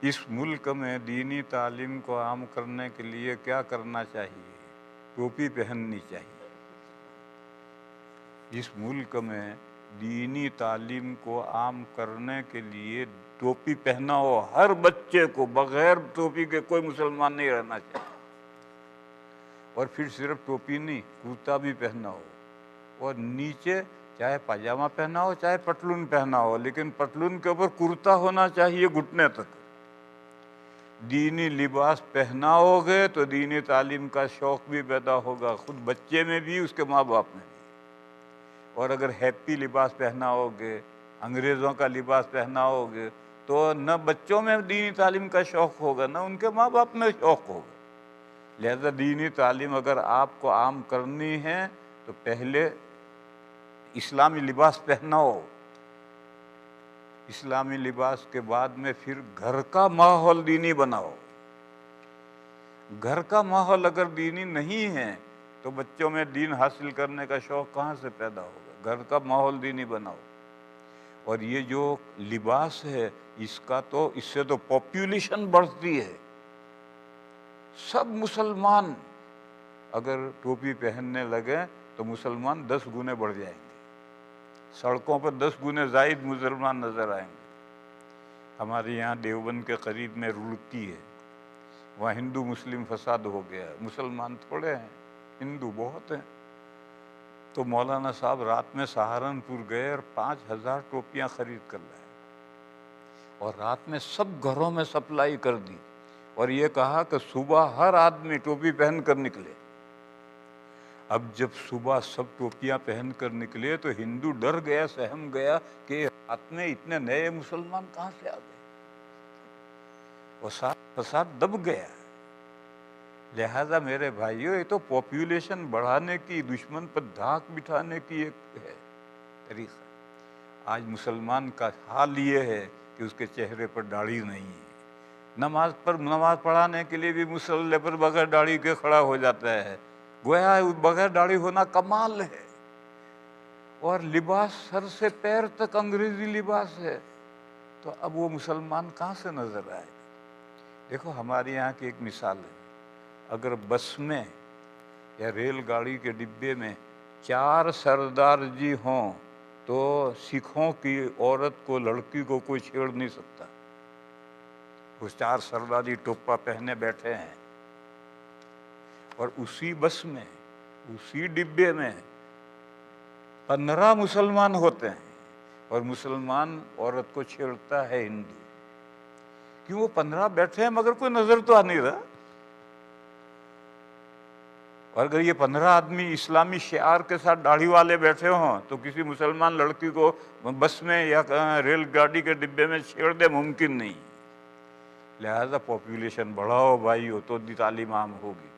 इस मुल्क में दीनी तालीम को आम करने के लिए क्या करना चाहिए? टोपी पहननी चाहिए। इस मुल्क में दीनी तालीम को आम करने के लिए टोपी पहना हो हर बच्चे को, बगैर टोपी के कोई मुसलमान नहीं रहना चाहिए। और फिर सिर्फ टोपी नहीं, कुर्ता भी पहना हो, और नीचे चाहे पाजामा पहना हो चाहे पतलून पहना हो, लेकिन पतलून के ऊपर कुर्ता होना चाहिए घुटने तक। दीनी लिबास पहनाओगे तो दीनी तालीम का शौक़ भी पैदा होगा, खुद बच्चे में भी, उसके माँ बाप में भी। और अगर हैप्पी लिबास पहनाओगे, अंग्रेज़ों का लिबास पहनाओगे, तो न बच्चों में दीनी तालीम का शौक़ होगा, न उनके माँ बाप में शौक़ होगा। लिहाजा दीनी तालीम अगर आपको आम करनी है तो पहले इस्लामी लिबास पहनाओ, इस्लामी लिबास के बाद में फिर घर का माहौल दीनी बनाओ। घर का माहौल अगर दीनी नहीं है तो बच्चों में दीन हासिल करने का शौक़ कहाँ से पैदा होगा? घर का माहौल दीनी बनाओ। और ये जो लिबास है इससे तो पॉपुलेशन बढ़ती है। सब मुसलमान अगर टोपी पहनने लगे तो मुसलमान 10 गुने बढ़ जाएंगे, सड़कों पर 10 गुने ज़ायद मुसलमान नज़र आएंगे। हमारे यहाँ देवबंद के करीब में रुड़की है, वहाँ हिंदू मुस्लिम फसाद हो गया है, मुसलमान थोड़े हैं, हिंदू बहुत हैं। तो मौलाना साहब रात में सहारनपुर गए और 5000 टोपियाँ खरीद कर लाए, और रात में सब घरों में सप्लाई कर दी, और ये कहा कि सुबह हर आदमी टोपी पहन कर निकले। अब जब सुबह सब टोपियां पहन कर निकले तो हिंदू डर गया, सहम गया कि रात में इतने नए मुसलमान कहाँ से आ गए, और साथ फसाद दब गया। लिहाजा मेरे भाइयों, ये तो पॉपुलेशन बढ़ाने की, दुश्मन पर धाक बिठाने की एक है तरीका। आज मुसलमान का हाल ये है कि उसके चेहरे पर दाढ़ी नहीं है। नमाज पढ़ाने के लिए भी मुसल्ले पर बगैर दाढ़ी के खड़ा हो जाता है, गोया बगैर दाढ़ी होना कमाल है। और लिबास सर से पैर तक अंग्रेजी लिबास है, तो अब वो मुसलमान कहाँ से नजर आए? देखो हमारे यहाँ की एक मिसाल है, अगर बस में या रेलगाड़ी के डिब्बे में 4 सरदार जी हों तो सिखों की औरत को, लड़की को कोई छेड़ नहीं सकता। वो 4 सरदारी टोपा पहने बैठे हैं, और उसी बस में, उसी डिब्बे में 15 मुसलमान होते हैं, और मुसलमान औरत को छेड़ता है हिंदू। क्यों? वो 15 बैठे हैं मगर कोई नजर तो आ नहीं रहा। और अगर ये 15 आदमी इस्लामी शिआर के साथ दाढ़ी वाले बैठे हों तो किसी मुसलमान लड़की को बस में या रेलगाड़ी के डिब्बे में छेड़ दे, मुमकिन नहीं। लिहाजा पॉपुलेशन बढ़ाओ भाई, हो तो तालीम आम होगी।